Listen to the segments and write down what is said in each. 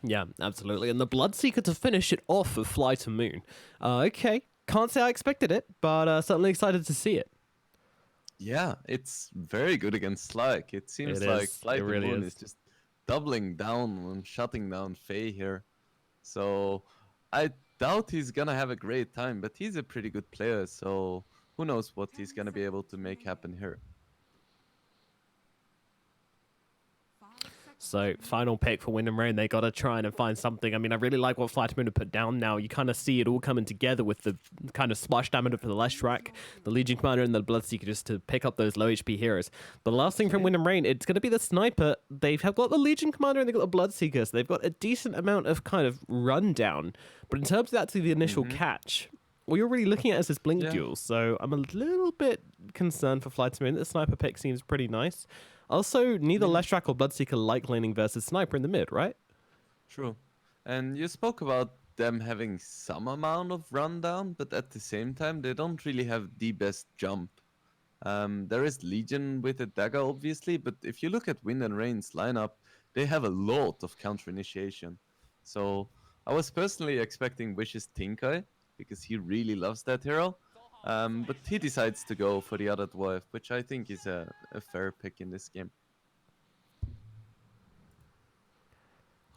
Yeah, absolutely. And the Bloodseeker to finish it off of FlyToMoon. Okay, can't say I expected it, but certainly excited to see it. Yeah, it's very good against Slug. It It seems like is. It really FlyToMoon is. is just doubling down on shutting down Faye here. So I doubt he's gonna have a great time, but he's a pretty good player, so who knows what he's gonna be able to make happen here. So, final pick for WindAndRain. They got to try and find something. I mean, I really like what FlyToMoon have put down now. You kind of see it all coming together with the kind of splash damage for the Leshrac, the Legion Commander, and the Bloodseeker just to pick up those low HP heroes. The last thing from Okay. WindAndRain, it's going to be the Sniper. They've got the Legion Commander and they've got the Bloodseeker, so they've got a decent amount of kind of rundown. But in terms of actually the initial catch, what you're really looking at is this Blink Yeah. duel. So I'm a little bit concerned for FlyToMoon. The Sniper pick seems pretty nice. Also, neither Leshrac or Bloodseeker like laning versus Sniper in the mid, right? True. And you spoke about them having some amount of rundown, but at the same time, they don't really have the best jump. There is Legion with a dagger, obviously, but if you look at WindAndRain's lineup, they have a lot of counter initiation. So I was personally expecting Wish's Tinkai because he really loves that hero. But he decides to go for the other dwarf, which I think is a fair pick in this game.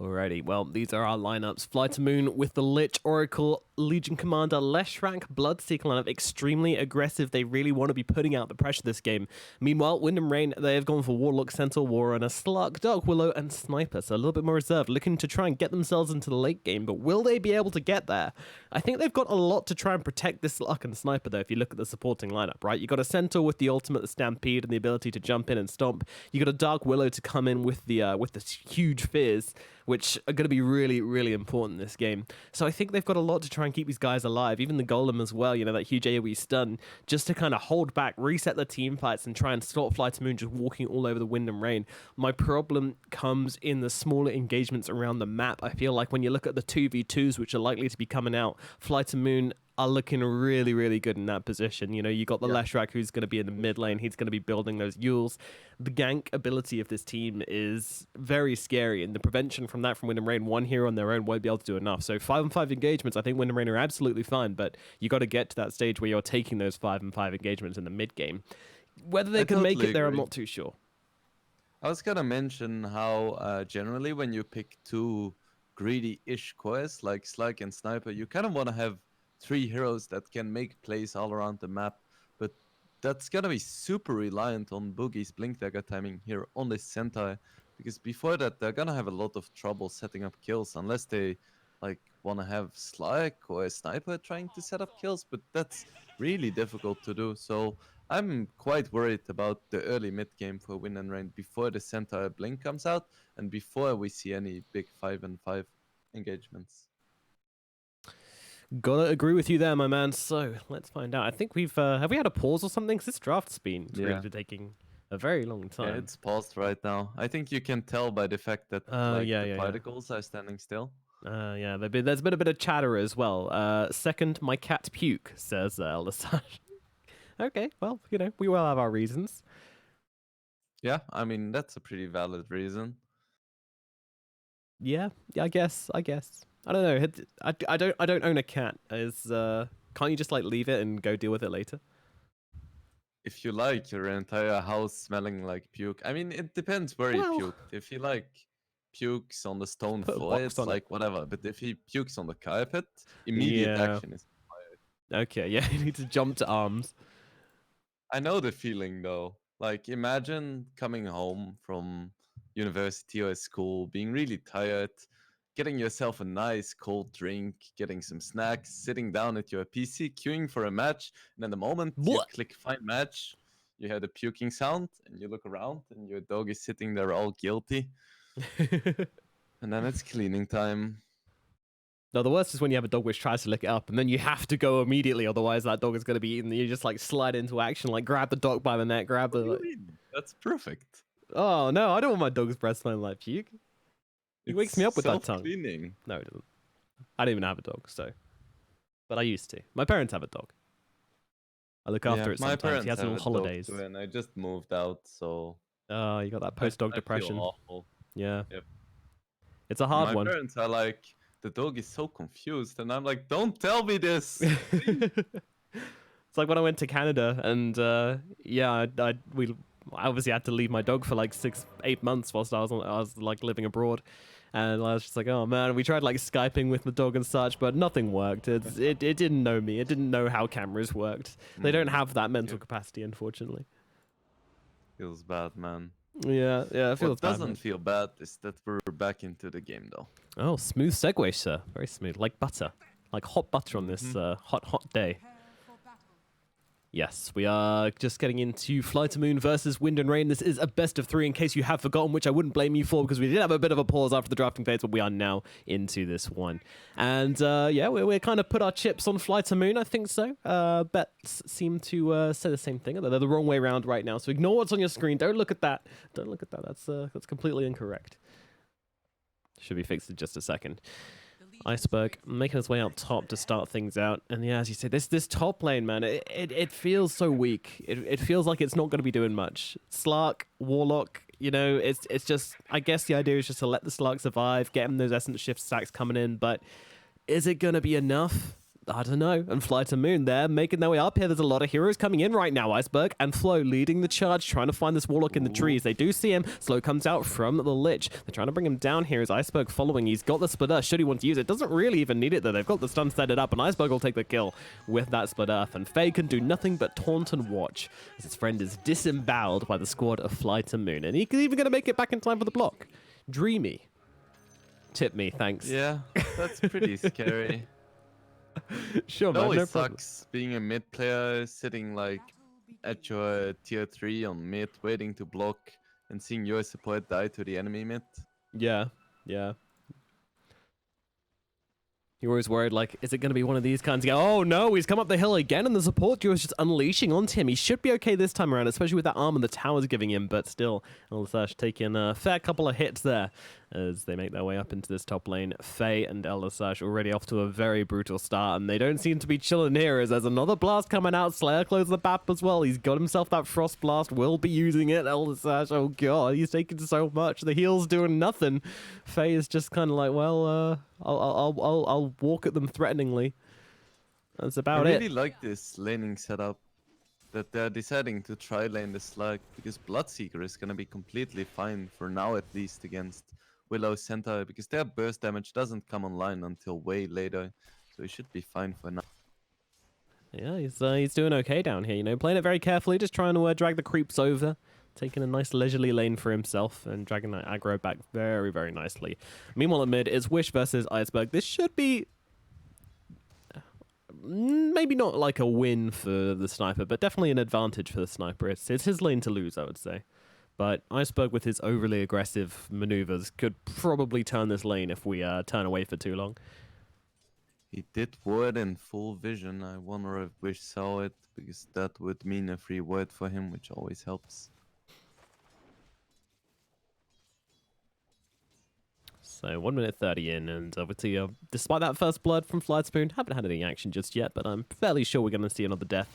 Alrighty, well, these are our lineups. FlyToMoon with the Lich, Oracle, Legion Commander, Leshrac, Bloodseeker lineup. Extremely aggressive. They really want to be putting out the pressure this game. Meanwhile, WindAndRain, they have gone for Warlock, Centaur, Warrunner, Slug, Dark Willow, and Sniper. So a little bit more reserved, looking to try and get themselves into the late game. But will they be able to get there? I think they've got a lot to try and protect this Slug and Sniper, though, if you look at the supporting lineup, right? You got a Centaur with the ultimate, the Stampede, and the ability to jump in and stomp. You got a Dark Willow to come in with the huge fears, which are going to be really, really important in this game. So I think they've got a lot to try and keep these guys alive. Even the Golem as well, you know, that huge AoE stun, just to kind of hold back, reset the team fights, and try and stop FlyToMoon just walking all over the WindAndRain. My problem comes in the smaller engagements around the map. I feel like when you look at the 2v2s, which are likely to be coming out, FlyToMoon are looking really, really good in that position. You know, you got the Leshrac who's going to be in the mid lane. He's going to be building those Yules. The gank ability of this team is very scary, and the prevention from that from WindAndRain, one hero on their own won't be able to do enough. So 5-on-5 engagements, I think WindAndRain are absolutely fine, but you got to get to that stage where you're taking those 5-on-5 engagements in the mid game. Whether they can make it there, I'm not too sure. I was gonna mention how generally when you pick two greedy-ish cores like Slug and Sniper, you kind of want to have three heroes that can make plays all around the map, but that's gonna be super reliant on Boogie's Blink Dagger timing here on this Sentai, because before that they're gonna have a lot of trouble setting up kills unless they like want to have Slug or a Sniper trying to set up kills, but that's really difficult to do. So I'm quite worried about the early mid game for WindAndRain before the Centaur Blink comes out and before we see any big 5-on-5 engagements. Gotta agree with you there, my man. So let's find out. I think we've have we had a pause or something? Because this draft's been really taking a very long time. Yeah, it's paused right now. I think you can tell by the fact that the particles are standing still. Yeah, there's been a bit of chatter as well. Second, my cat puke, says Eldersage. Okay, well, you know, we will have our reasons. Yeah, I mean, that's a pretty valid reason. Yeah, I guess. I don't know. I don't own a cat. Can't you just like leave it and go deal with it later? If you like your entire house smelling like puke, I mean, it depends where you puke. If you like pukes on the stone floor, it's like whatever. But if he pukes on the carpet, immediate action is required. Okay, yeah, you need to jump to arms. I know the feeling though. Like, imagine coming home from university or school, being really tired, getting yourself a nice cold drink, getting some snacks, sitting down at your PC, queuing for a match, and then the moment you click find match, you hear the puking sound, and you look around, and your dog is sitting there all guilty. And then it's cleaning time. No, the worst is when you have a dog which tries to lick it up, and then you have to go immediately, otherwise that dog is going to be eaten. You just like slide into action, like grab the dog by the neck, grab the. Like... That's perfect. Oh no, I don't want my dog's breath smelling like puke. He wakes me up with that tongue. Cleaning. No, it doesn't. I don't even have a dog, so. But I used to. My parents have a dog. I look after it sometimes. My parents he has little holidays. Too, and I just moved out, so. Oh, you got that post-dog depression. I feel awful. Yeah. Yep. It's a hard My one. parents are like, the dog is so confused, and I'm like, don't tell me this. It's like when I went to Canada, and yeah, we obviously had to leave my dog for like 6-8 months whilst I was like living abroad, and I was just like, oh man, we tried like Skyping with the dog and such, but nothing worked. It didn't know me. It didn't know how cameras worked. They don't have that mental capacity, unfortunately. Feels bad, man. Yeah, it feels What bad. doesn't feel bad is that we're back into the game, though. Oh, smooth segue, sir. Very smooth, like butter, like hot butter on this hot day. Yes, we are just getting into FlyToMoon versus WindAndRain. This is a best of 3 in case you have forgotten, which I wouldn't blame you for because we did have a bit of a pause after the drafting phase, but we are now into this one. And yeah, we're kind of put our chips on FlyToMoon, I think so. Bets seem to say the same thing. They're the wrong way around right now, so ignore what's on your screen. Don't look at that. Don't look at that. That's completely incorrect. Should be fixed in just a second. Iceberg making his way up top to start things out, and yeah, as you say, this top lane, man, it feels so weak. It feels like it's not going to be doing much. Slark, Warlock, you know, it's just, I guess the idea is just to let the Slark survive, get him those essence shift stacks coming in, but is it going to be enough? I don't know. And FlyToMoon, they're making their way up here. There's a lot of heroes coming in right now. Iceberg and Flo leading the charge, trying to find this Warlock in the trees. They do see him. Slow comes out from the Lich. They're trying to bring him down here as Iceberg following. He's got the Split Earth should he want to use it. Doesn't really even need it though. They've got the stun set it up, and Iceberg will take the kill with that Split Earth. And Faye can do nothing but taunt and watch as his friend is disemboweled by the squad of FlyToMoon. And he's even going to make it back in time for the block. Dreamy. Tip me, thanks. Yeah, that's pretty scary. Sure, It man. always No problem. sucks being a mid player, sitting like at your tier 3 on mid, waiting to block, and seeing your support die to the enemy mid. Yeah. You're always worried, like, is it going to be one of these kinds? Oh no, he's come up the hill again, and the support duo is just unleashing onto him. He should be okay this time around, especially with that arm and the towers giving him, but still, Eldersash taking a fair couple of hits there as they make their way up into this top lane. Faye and Eldersash already off to a very brutal start, and they don't seem to be chilling here as there's another blast coming out. Slayer closes the map as well. He's got himself that frost blast, will be using it. Eldersash, oh god, he's taking so much. The heal's doing nothing. Faye is just kind of like, well, I'll walk at them threateningly. That's about I it. really like this laning setup, that they're deciding to try lane the Slug, because Bloodseeker is going to be completely fine for now, at least against Willow Centaur, because their burst damage doesn't come online until way later, so he should be fine for now. Yeah, he's doing okay down here, you know, playing it very carefully, just trying to drag the creeps over, taking a nice leisurely lane for himself and dragging that aggro back very, very nicely. Meanwhile at mid, it's Wish versus Iceberg. This should be maybe not like a win for the sniper, but definitely an advantage for the sniper. It's his lane to lose, I would say. But Iceberg, with his overly aggressive maneuvers, could probably turn this lane if we turn away for too long. He did ward in full vision. I wonder if Wish saw it, because that would mean a free ward for him, which always helps. So 1 minute 30 in, and obviously, despite that first blood from FlyToMoon, haven't had any action just yet, but I'm fairly sure we're going to see another death.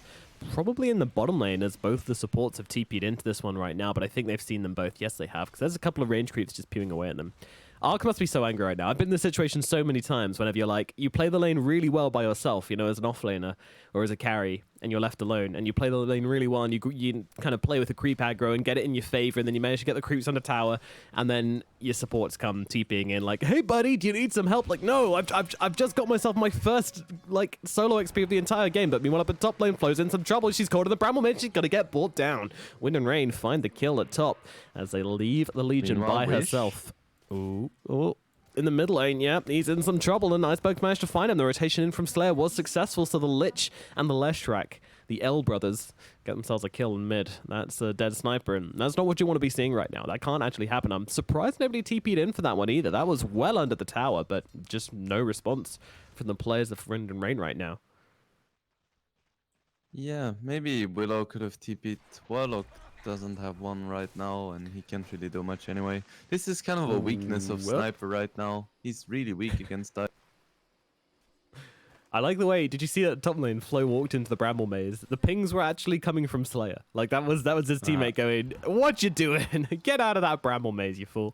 Probably in the bottom lane, as both the supports have TP'd into this one right now, but I think they've seen them both. Yes, they have, because there's a couple of range creeps just pewing away at them. Ark must be so angry right now. I've been in this situation so many times whenever you're like, you play the lane really well by yourself, you know, as an offlaner or as a carry, and you're left alone, and you play the lane really well, and you kind of play with the creep aggro and get it in your favor, and then you manage to get the creeps on the tower, and then your supports come TPing in like, hey buddy, do you need some help? Like, no, I've just got myself my first like solo XP of the entire game, but meanwhile up at top lane, Flo's in some trouble. She's caught in the bramble mid. She's gonna get brought down. WindAndRain find the kill at top as they leave the Legion by herself. Ooh, in the middle lane, yeah, he's in some trouble, and Iceberg managed to find him. The rotation in from Slayer was successful, so the Lich and the Leshrac, the L brothers, get themselves a kill in mid. That's a dead sniper, and that's not what you want to be seeing right now. That can't actually happen. I'm surprised nobody TP'd in for that one either. That was well under the tower, but just no response from the players of WindAndRain right now. Yeah, maybe Willow could have TP'd. Warlock doesn't have one right now, and he can't really do much anyway. This is kind of a weakness of Sniper right now. He's really weak against that. I like the way, did you see that top lane, Flo walked into the bramble maze? The pings were actually coming from Slayer. Like, that was his teammate going, what you doing? Get out of that bramble maze, you fool.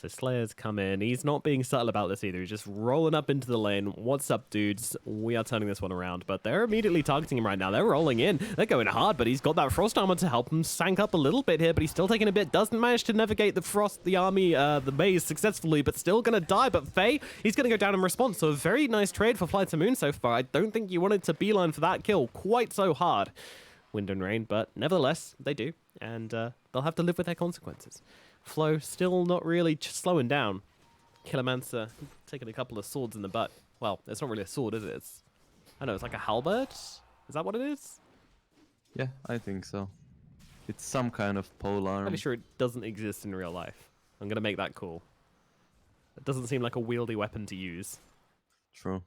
So Slayer's come in. He's not being subtle about this either. He's just rolling up into the lane. What's up, dudes? We are turning this one around. But they're immediately targeting him right now. They're rolling in. They're going hard, but he's got that Frost Armor to help him sank up a little bit here, but he's still taking a bit. Doesn't manage to navigate the army, the maze successfully, but still going to die. But Faye, he's going to go down in response. So a very nice trade for FlyToMoon so far. I don't think you wanted to beeline for that kill quite so hard, WindAndRain, but nevertheless, they do. And they'll have to live with their consequences. Flo still not really slowing down. Killermancer taking a couple of swords in the butt. Well, it's not really a sword, is it? It's, I don't know, it's like a halberd? Is that what it is? Yeah, I think so. It's some kind of polearm. I'm sure it doesn't exist in real life. I'm going to make that call. It doesn't seem like a wieldy weapon to use. True.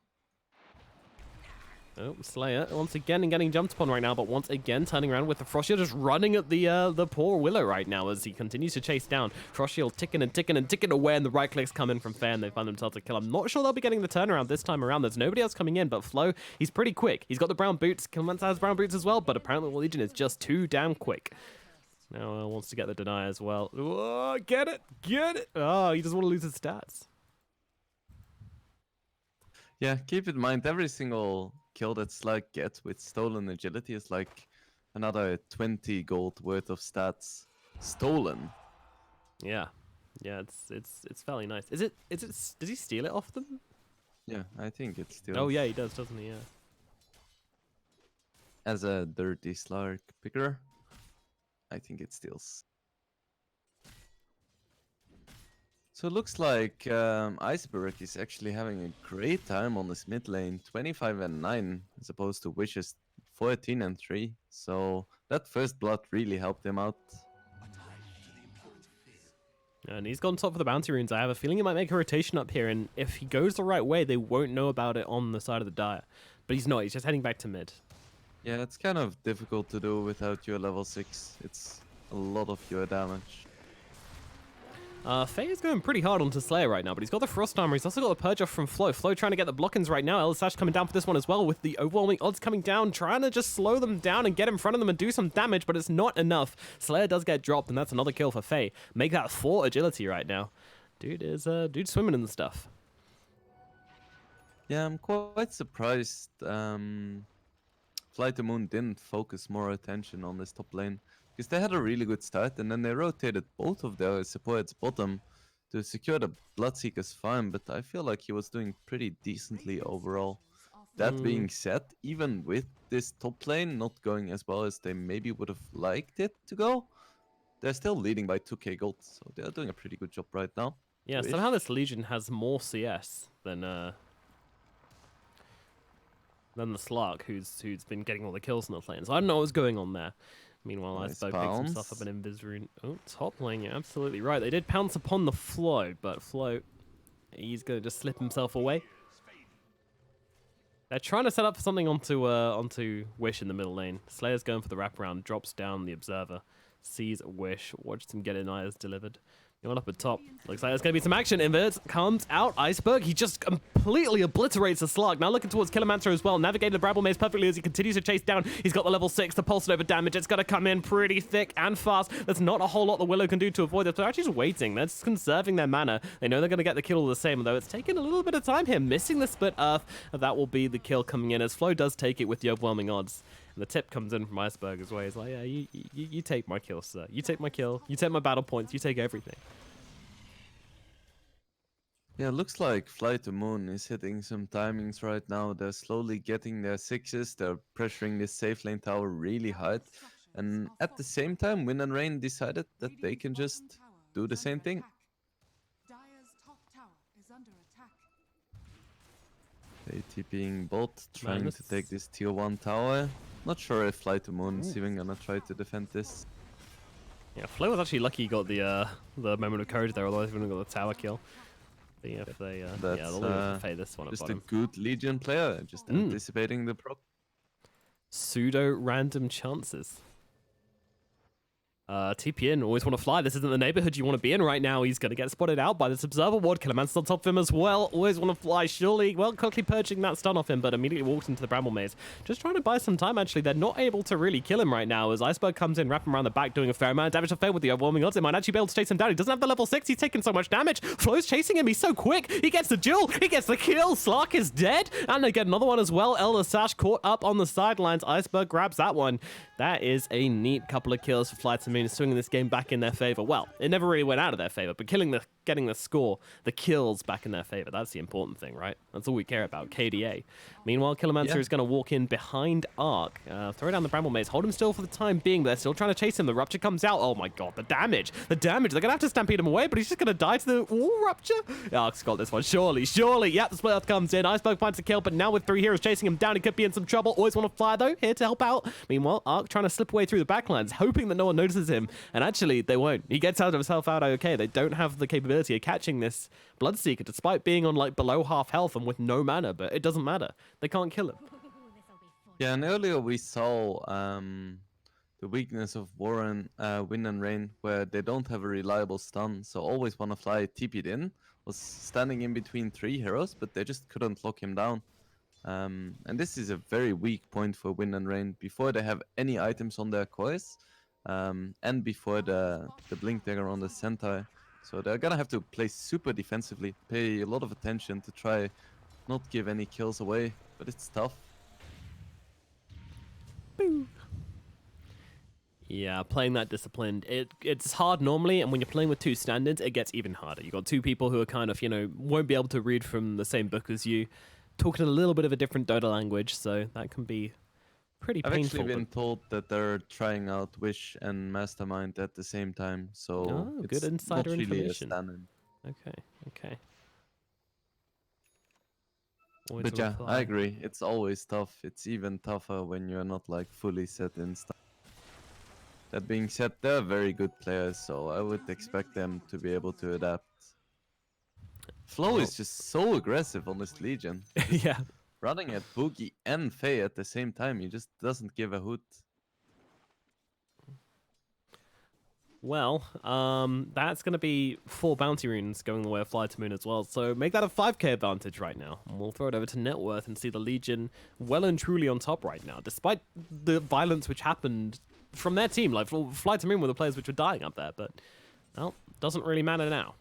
Oh, Slayer once again getting jumped upon right now, but once again turning around with the Frost Shield, just running at the poor Willow right now as he continues to chase down. Frost Shield ticking and ticking and ticking away, and the right clicks come in from Faye, and they find themselves a kill. I'm not sure they'll be getting the turnaround this time around. There's nobody else coming in, but Flo, he's pretty quick. He's got the brown boots. Killmancer has brown boots as well, but apparently Legion is just too damn quick. Now wants to get the deny as well. Oh, get it! Get it! Oh, he doesn't want to lose his stats. Yeah, keep in mind every single kill that Slag gets with stolen agility is like another 20 gold worth of stats stolen. Yeah, it's fairly nice. Is it? Does he steal it off them? Yeah, I think it's still. Oh yeah, he does, doesn't he? Yeah. As a dirty Slark picker, I think it steals. So it looks like Iceberg is actually having a great time on this mid lane, 25 and 9, as opposed to Wish's 14 and 3. So that first blood really helped him out. And he's gone top for the bounty runes. I have a feeling he might make a rotation up here, and if he goes the right way, they won't know about it on the side of the Dire. But he's not, he's just heading back to mid. Yeah, it's kind of difficult to do without your level 6. It's a lot of your damage. Faye is going pretty hard onto Slayer right now, but he's got the Frost Armor. He's also got the Purge off from Flo. Flo trying to get the block-ins right now. Elisash coming down for this one as well with the overwhelming odds coming down, trying to just slow them down and get in front of them and do some damage, but it's not enough. Slayer does get dropped, and that's another kill for Faye. Make that 4 agility right now. Dude's swimming in the stuff. Yeah, I'm quite surprised FlyToMoon didn't focus more attention on this top lane. Because they had a really good start, and then they rotated both of their supports bottom to secure the Bloodseeker's farm, but I feel like he was doing pretty decently overall. That being said, even with this top lane not going as well as they maybe would have liked it to go, they're still leading by 2k gold, so they're doing a pretty good job right now. Yeah, somehow this Legion has more CS than the Slark, who's been getting all the kills in the lane. So I don't know what's going on there. Meanwhile, Nice Iceberg picks himself up an Invis rune. Oh, top lane, you're absolutely right. They did pounce upon the Flo, but Flo, he's going to just slip himself away. They're trying to set up something onto Wish in the middle lane. Slayer's going for the wraparound, drops down the Observer, sees Wish, watches him get deniers delivered. Going up at top. Looks like there's going to be some action. Inverts comes out. Iceberg, he just completely obliterates the Slug. Now looking towards Killermancer as well. Navigated the Bramble Maze perfectly as he continues to chase down. He's got the level 6, the pulse over damage. It's going to come in pretty thick and fast. There's not a whole lot the Willow can do to avoid this. They're actually just waiting. They're just conserving their mana. They know they're going to get the kill all the same, though it's taking a little bit of time here. Missing the split earth. That will be the kill coming in as Flo does take it with the overwhelming odds. And the tip comes in from Iceberg as well. He's like, yeah, you take my kill, sir. You take my kill. You take my battle points. You take everything. Yeah, looks like FlyToMoon is hitting some timings right now. They're slowly getting their 6s. They're pressuring this safe lane tower really hard. And at the same time, WindAndRain decided that they can just do the same thing. They TPing bot, trying to take this tier 1 tower. Not sure if FlyToMoon is even gonna try to defend this. Yeah, Flo was actually lucky he got the moment of courage there, otherwise he wouldn't have got the tower kill. Yeah, if they, they'll pay this one. Just a good Legion player, just anticipating the proc. Pseudo random chances. TP in, always want to fly. This isn't the neighborhood you want to be in right now. He's going to get spotted out by this observer ward. Killerman's on top of him as well. Always want to fly, surely. Well, quickly purging that stun off him, but immediately walks into the bramble maze. Just trying to buy some time, actually. They're not able to really kill him right now as Iceberg comes in, wrapping around the back, doing a fair amount of damage to Faye with the overwhelming odds. It might actually be able to chase him down. He doesn't have the level 6. He's taking so much damage. Flo's chasing him. He's so quick. He gets the duel. He gets the kill. Slark is dead. And they get another one as well. Elder Sash caught up on the sidelines. Iceberg grabs that one. That is a neat couple of kills for FlyToMoon, swinging this game back in their favor. Well, it never really went out of their favor, but getting the score, the kills back in their favor, that's the important thing, right? That's all we care about, KDA. Meanwhile, Killermancer is going to walk in behind Ark, throw down the bramble maze, hold him still for the time being, but they're still trying to chase him. The rupture comes out. Oh my god, the damage. They're going to have to stampede him away, but he's just going to die to the rupture. Ark's got this one, surely. Yep, the split earth comes in. Iceberg finds the kill, but now with 3 heroes chasing him down, he could be in some trouble. Always want to fly though, here to help out. Meanwhile, Ark trying to slip away through the backlines, hoping that no one notices him, and actually they won't. He gets out of himself out okay. They don't have the capability of catching this Bloodseeker, despite being on like below half health and with no mana, but it doesn't matter. They can't kill him. Yeah, and earlier we saw the weakness of WindAndRain, where they don't have a reliable stun, so always want to fly TP'd in, was standing in between 3 heroes, but they just couldn't lock him down. And this is a very weak point for WindAndRain before they have any items on their coils, and before the blink dagger on the centaur. So they're gonna have to play super defensively, pay a lot of attention to try not give any kills away, but it's tough. Boo. Yeah, playing that disciplined, it's hard normally, and when you're playing with 2 standards, it gets even harder. You've got 2 people who are kind of, won't be able to read from the same book as you, talking a little bit of a different Dota language, so that can be pretty painful. I've actually been told that they're trying out Wish and Mastermind at the same time, so it's good insider not really information. a standard. Okay. But yeah, I agree. It's always tough. It's even tougher when you're not like fully set in stuff. That being said, they're very good players, so I would expect them to be able to adapt. Flo is just so aggressive on this Legion. Yeah. Running at Boogie and Faye at the same time, he just doesn't give a hoot. Well, that's going to be 4 bounty runes going the way of FlyToMoon as well. So make that a 5k advantage right now. And we'll throw it over to net worth and see the Legion well and truly on top right now. Despite the violence which happened from their team, like FlyToMoon were the players which were dying up there. But, well, doesn't really matter now.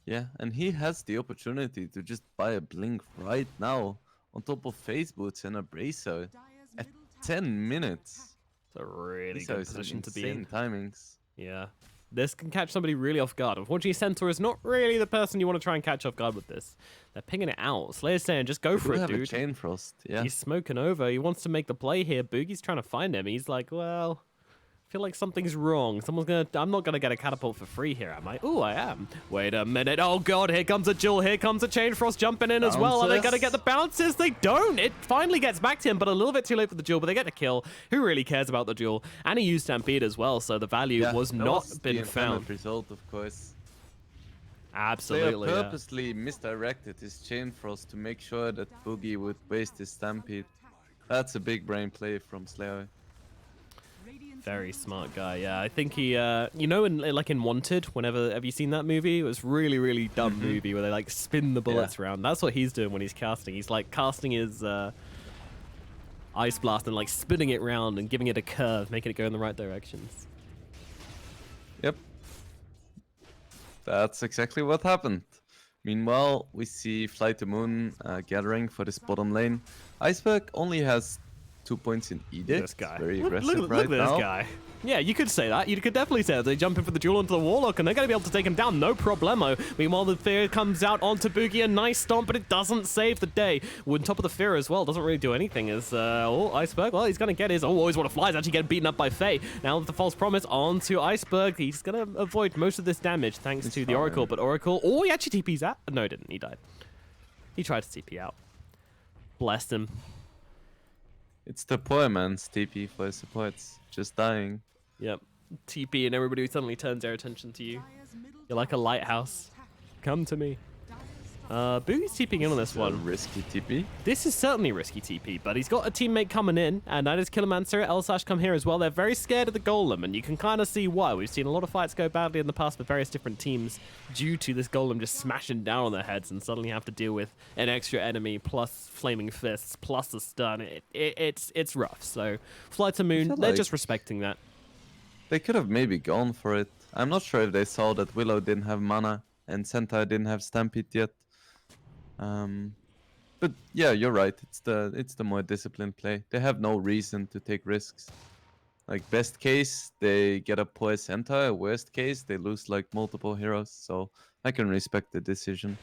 Yeah, and he has the opportunity to just buy a blink right now on top of Phase Boots and a Bracer at 10 minutes. It's a really good position to be in. Timings. Yeah. This can catch somebody really off guard. Unfortunately, Centaur is not really the person you want to try and catch off guard with this. They're pinging it out. Slayer's saying, just go for it, dude. A Chain Frost, yeah. He's smoking over. He wants to make the play here. Boogie's trying to find him. He's like, well, I feel like something's wrong. I'm not gonna get a catapult for free here, am I? Ooh, I am. Wait a minute. Oh god, here comes a duel. Here comes a Chain Frost jumping in as well. Are they gonna get the bounces? They don't. It finally gets back to him, but a little bit too late for the duel, but they get the kill. Who really cares about the duel? And he used Stampede as well, so the value was not been found. Result, of course. Absolutely. Slayer purposely misdirected his Chain Frost to make sure that Boogie would waste his Stampede. That's a big brain play from Slayer. Very smart guy, yeah. I think he, in Wanted, have you seen that movie? It was really, really dumb movie where they like spin the bullets around. That's what he's doing when he's casting. He's like casting his Ice Blast and like spinning it around and giving it a curve, making it go in the right directions. Yep. That's exactly what happened. Meanwhile, we see FlyToMoon gathering for this bottom lane. Iceberg only has 2 points in Edict. This guy. Very aggressive look at this now. guy. Yeah, you could say that. You could definitely say that. They jump in for the duel onto the Warlock, and they're going to be able to take him down. No problemo. Meanwhile, the Fear comes out onto Boogie. A nice stomp, but it doesn't save the day. On top of the Fear as well. Doesn't really do anything. As Iceberg, well, he's going to get his... always want to fly. He's actually getting beaten up by Faye. Now with the False Promise onto Iceberg. He's going to avoid most of this damage thanks to the Oracle. But Oracle... oh, he actually TP's out. No, he didn't. He died. He tried to TP out. Blessed him. It's the poor man's TP for his supports. Just dying. Yep. TP and everybody suddenly turns their attention to you. You're like a lighthouse. Come to me. Boogie's TPing in on this one. Risky TP. This is certainly risky TP, but he's got a teammate coming in, and that is Killermancer, Elsash come here as well. They're very scared of the Golem, and you can kind of see why. We've seen a lot of fights go badly in the past with various different teams due to this Golem just smashing down on their heads and suddenly have to deal with an extra enemy plus Flaming Fists plus a stun. It's rough. So FlyToMoon, they're just respecting that. They could have maybe gone for it. I'm not sure if they saw that Willow didn't have mana and Sentai didn't have Stampede yet. But yeah, you're right. It's the more disciplined play. They have no reason to take risks. Like best case, they get a poor Sentai. Worst case, they lose like multiple heroes. So I can respect the decision.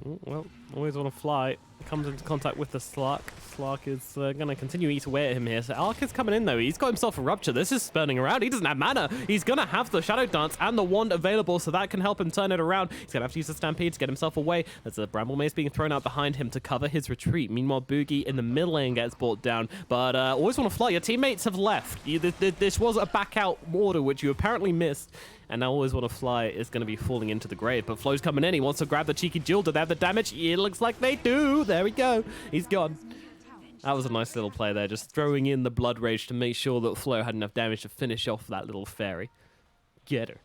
Well, always want to fly. Comes into contact with the Slark. Slark is going to continue to eat away at him here. So Ark is coming in, though. He's got himself a Rupture. This is spurning around. He doesn't have mana. He's going to have the Shadow Dance and the Wand available, so that can help him turn it around. He's going to have to use the Stampede to get himself away. There's a Bramble Mace being thrown out behind him to cover his retreat. Meanwhile, Boogie in the middle lane gets brought down. But always want to fly. Your teammates have left. This was a back-out order, which you apparently missed. And now Always Want to Fly is going to be falling into the grave. But Flo's coming in. He wants to grab the cheeky jewel. Do they have the damage? It looks like they do. There we go. He's gone. That was a nice little play there. Just throwing in the Blood Rage to make sure that Flo had enough damage to finish off that little fairy. Get her.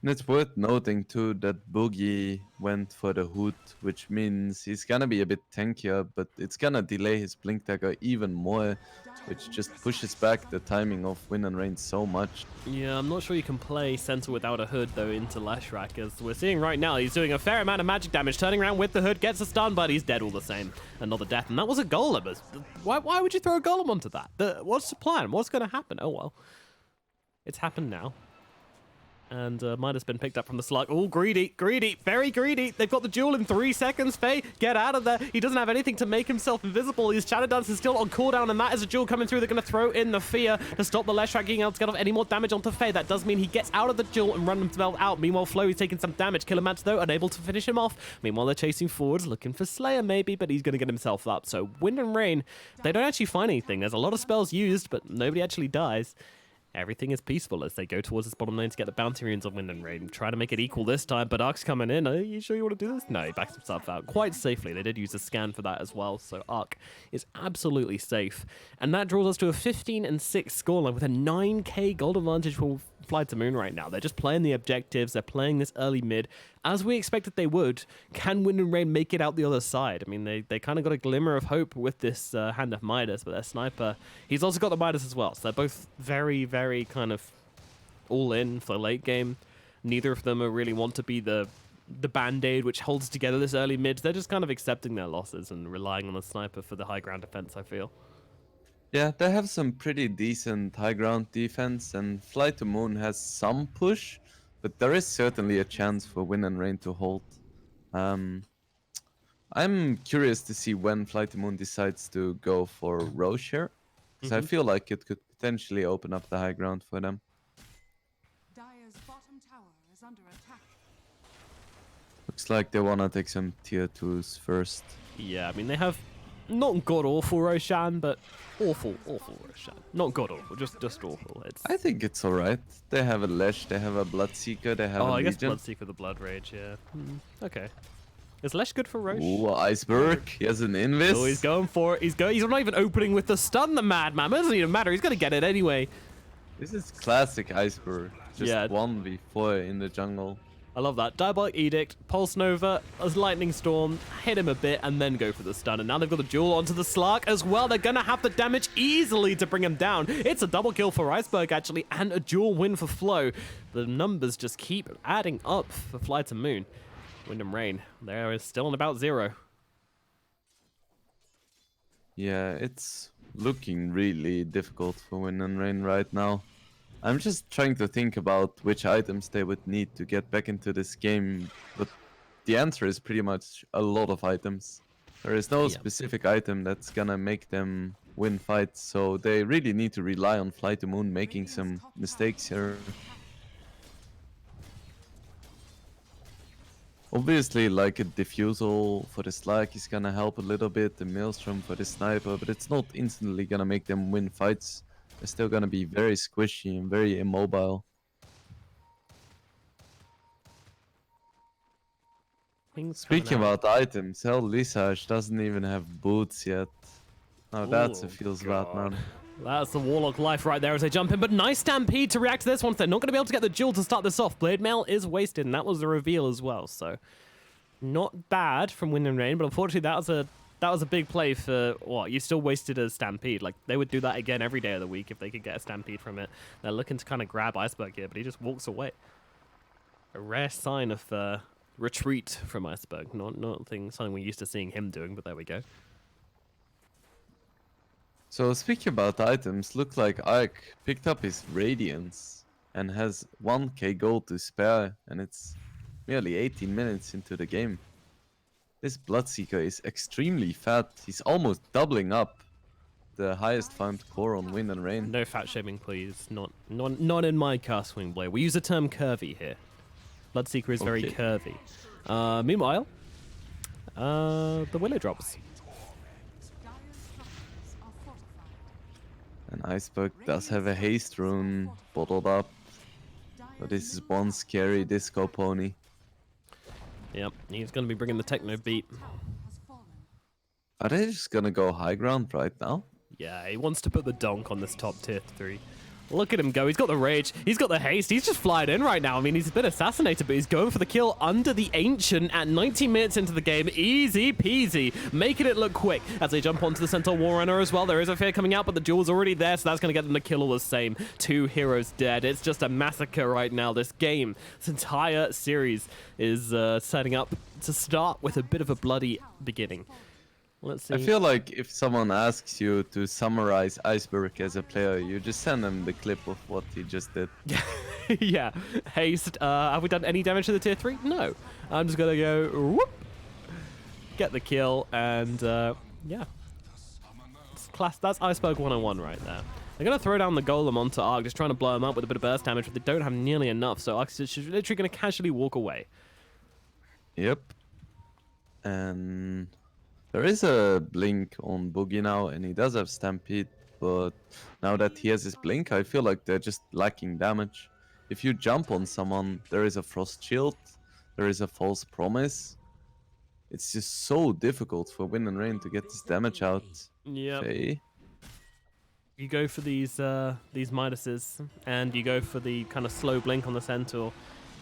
And it's worth noting too that Boogie went for the Hood, which means he's gonna be a bit tankier, but it's gonna delay his Blink Dagger even more, which just pushes back the timing of WindAndRain so much. Yeah, I'm not sure you can play Center without a Hood, though, into Leshrac, as we're seeing right now. He's doing a fair amount of magic damage, turning around with the Hood, gets a stun, but he's dead all the same. Another death, and that was a Golem. Why would you throw a Golem onto that? What's the plan? What's going to happen? Oh, well. It's happened now. And Midas been picked up from the Slug. Oh, greedy, very greedy. They've got the jewel in 3 seconds. Faye, get out of there. He doesn't have anything to make himself invisible. His Shadow Dance is still on cooldown, and that is a jewel coming through. They're going to throw in the Fear to stop the Leshrac getting able to get off any more damage onto Faye. That does mean he gets out of the jewel and run himself out. Meanwhile, Flo is taking some damage. Killermancer, though, unable to finish him off. Meanwhile, they're chasing forwards, looking for Slayer maybe, but he's going to get himself up. So WindAndRain, they don't actually find anything. There's a lot of spells used, but nobody actually dies. Everything is peaceful as they go towards this bottom lane to get the bounty runes on WindAndRain. Try to make it equal this time, but Ark's coming in. Are you sure you want to do this? No, he backs himself out quite safely. They did use a scan for that as well, so Ark is absolutely safe. And that draws us to a 15-6 scoreline with a 9k gold advantage for FlyToMoon right now. They're just playing the objectives. They're playing this early mid as we expected they would. Can WindAndRain make it out the other side? I mean, they kind of got a glimmer of hope with this hand of Midas, but their sniper, he's also got the Midas as well. So they're both very, very kind of all in for late game. Neither of them really want to be the band-aid which holds together this early mid. They're just kind of accepting their losses and relying on the sniper for the high ground defense, I feel. Yeah, they have some pretty decent high ground defense, and FlyToMoon has some push, but there is certainly a chance for WindAndRain to hold. I'm curious to see when FlyToMoon decides to go for Roche here, because I feel like it could potentially open up the high ground for them. Dire's bottom tower is under attack. Looks like they want to take some tier 2s first. Yeah, I mean, they have not god-awful Roshan, but awful Roshan. Not god-awful, just awful. I think it's alright. They have a Lesh, they have a Bloodseeker, they have a I guess Legion. Bloodseeker, the Blood Rage, yeah. Okay. Is Lesh good for Roche? Ooh, Iceberg. He has an Invis. Oh, he's going for it. He's not even opening with the stun, the madman. It doesn't even matter. He's going to get it anyway. This is classic Iceberg. Just Yeah. 1v4 in the jungle. I love that. Diabolic Edict, Pulse Nova, as Lightning Storm, hit him a bit, and then go for the stun. And now they've got the Jewel onto the Slark as well. They're going to have the damage easily to bring him down. It's a double kill for Iceberg, actually, and a dual win for Flo. The numbers just keep adding up for FlyToMoon. WindAndRain, they're still on about 0. Yeah, it's looking really difficult for WindAndRain right now. I'm just trying to think about which items they would need to get back into this game, but the answer is pretty much a lot of items. There is no specific item that's gonna make them win fights, so they really need to rely on FlyToMoon making some mistakes here. Obviously, like a Diffusal for the Slag is gonna help a little bit, the Maelstrom for the Sniper, but it's not instantly gonna make them win fights. They're still gonna be very squishy and very immobile. Things coming Speaking out. about items, hell, Lisage doesn't even have boots yet. Now that's a Oh, feels bad, God. man. That's the Warlock life right there as they jump in, but nice Stampede to react to this one. They're not going to be able to get the duel to start this off. Blade Mail is wasted, and that was the reveal as well, so not bad from WindAndRain, but unfortunately that was a big play for what? You still wasted a Stampede. Like, they would do that again every day of the week if they could get a Stampede from it. They're looking to kind of grab Iceberg here, but he just walks away. A rare sign of retreat from Iceberg. Not something we're used to seeing him doing, but there we go. So speaking about items, looks like Ike picked up his Radiance and has 1k gold to spare, and it's merely 18 minutes into the game. This Bloodseeker is extremely fat. He's almost doubling up the highest found core on WindAndRain. No fat shaming, please. Not in my cast wing blade. We use the term curvy here. Bloodseeker is very Okay. curvy. Meanwhile, the Willow drops. Dire's structures are fortified. And Iceberg does have a haste rune bottled up, but this is one scary disco pony. Yep, he's going to be bringing the techno beat. Tower has fallen. Are they just gonna go high ground right now? Yeah, he wants to put the donk on this top tier 3. Look at him go. He's got the rage. He's got the haste. He's just flying in right now. I mean, he's been assassinated, but he's going for the kill under the Ancient at 90 minutes into the game. Easy peasy. Making it look quick as they jump onto the Centaur Warrunner as well. There is a fear coming out, but the duel's already there, so that's going to get them the kill all the same. 2 heroes dead. It's just a massacre right now. This game, this entire series is setting up to start with a bit of a bloody beginning. Let's see. I feel like if someone asks you to summarize Iceberg as a player, you just send them the clip of what he just did. Yeah, haste. Have we done any damage to the tier 3? No. I'm just gonna go whoop, get the kill, and yeah. That's Iceberg 101 right there. They're gonna throw down the golem onto Ark, just trying to blow him up with a bit of burst damage, but they don't have nearly enough, so Ark's just literally gonna casually walk away. Yep. And there is a blink on Boogie now, and he does have Stampede, but now that he has his blink, I feel like they're just lacking damage. If you jump on someone, there is a Frost Shield, there is a False Promise. It's just so difficult for WindAndRain to get this damage out. Yep. Okay. You go for these Midases, and you go for the kind of slow blink on the Centaur.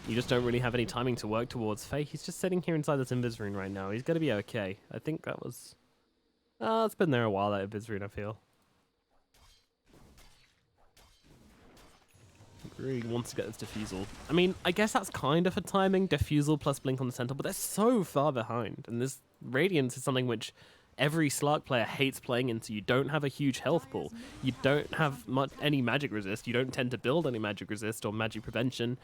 You just don't really have any timing to work towards. Faye, he's just sitting here inside this Invis rune right now. He's going to be okay. I think that was... it's been there a while, that Invis rune, I feel. He really wants to get this Diffusal. I mean, I guess that's kind of a timing. Diffusal plus Blink on the Centaur, but they're so far behind. And this Radiance is something which every Slark player hates playing into. You don't have a huge health pool. You don't have any magic resist. You don't tend to build any magic resist or magic prevention.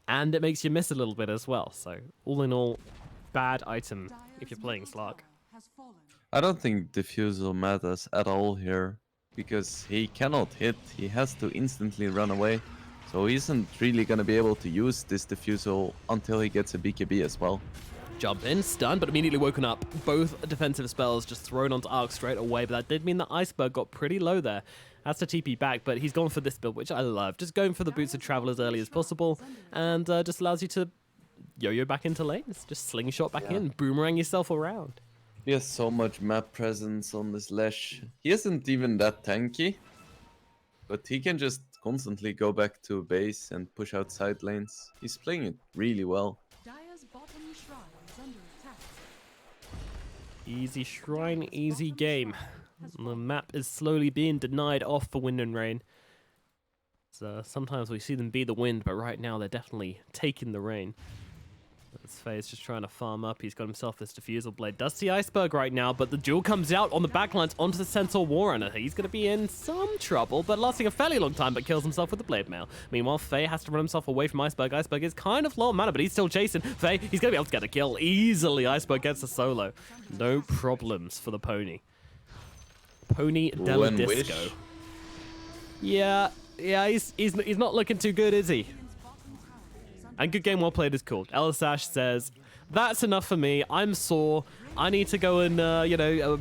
And it makes you miss a little bit as well. So, all in all, bad item if you're playing Slark. Has fallen. I don't think Diffusal matters at all here, because he cannot hit, he has to instantly run away. So he isn't really gonna be able to use this Diffusal until he gets a BKB as well. Jump in, stunned, but immediately woken up. Both defensive spells just thrown onto Ark straight away, but that did mean that Iceberg got pretty low there. Has to TP back, but he's gone for this build, which I love. Just going for the Boots of Travel as early as possible, and just allows you to yo-yo back into lanes. Just slingshot back in, boomerang yourself around. He has so much map presence on this Lesh. He isn't even that tanky, but he can just constantly go back to base and push out side lanes. He's playing it really well. Dire's bottom shrine is under attack. Easy shrine, easy game. The map is slowly being denied off for WindAndRain. So sometimes we see them be the wind, but right now they're definitely taking the rain. This Faye's just trying to farm up. He's got himself this Diffusal Blade. Does see Iceberg right now, but the duel comes out on the backlines onto the Centaur Warrunner. He's going to be in some trouble, but lasting a fairly long time, but kills himself with the Blade Mail. Meanwhile, Faye has to run himself away from Iceberg. Iceberg is kind of low on mana, but he's still chasing. Faye, he's going to be able to get a kill easily. Iceberg gets a solo. No problems for the pony. Pony Del When Disco. wish. Yeah, he's not looking too good, is he? Radiant's bottom tower is under And good game well played is cool. Elisash says, that's enough for me. I'm sore. I need to go and,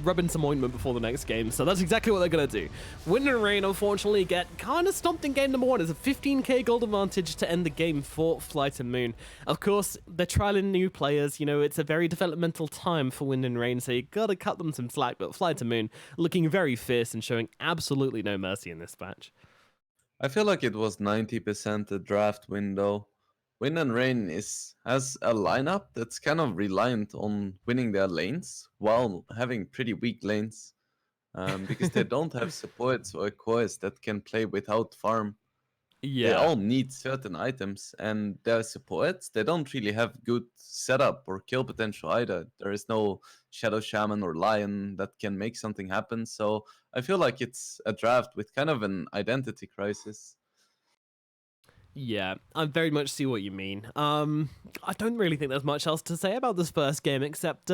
rub in some ointment before the next game. So that's exactly what they're going to do. WindAndRain, unfortunately, get kind of stomped in game number 1. It's a 15k gold advantage to end the game for FlyToMoon. Of course, they're trialing new players. You know, it's a very developmental time for WindAndRain, so you got to cut them some slack. But FlyToMoon looking very fierce and showing absolutely no mercy in this match. I feel like it was 90% the draft window. WindAndRain has a lineup that's kind of reliant on winning their lanes while having pretty weak lanes. Because they don't have supports or cores that can play without farm. Yeah. They all need certain items, and their supports, they don't really have good setup or kill potential either. There is no Shadow Shaman or Lion that can make something happen, so I feel like it's a draft with kind of an identity crisis. Yeah, I very much see what you mean. I don't really think there's much else to say about this first game except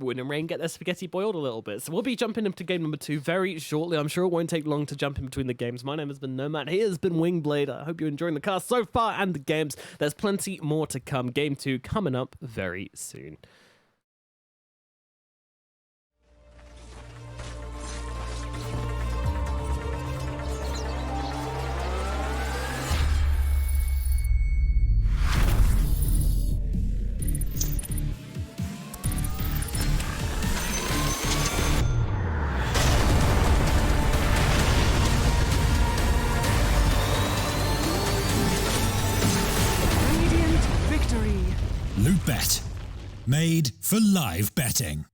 WindAndRain get their spaghetti boiled a little bit. So we'll be jumping into game number 2 very shortly. I'm sure it won't take long to jump in between the games. My name has been Nomad. He has been Wingblade. I hope you're enjoying the cast so far and the games. There's plenty more to come. Game 2 coming up very soon. Radiant victory. LOOT.BET, made for live betting.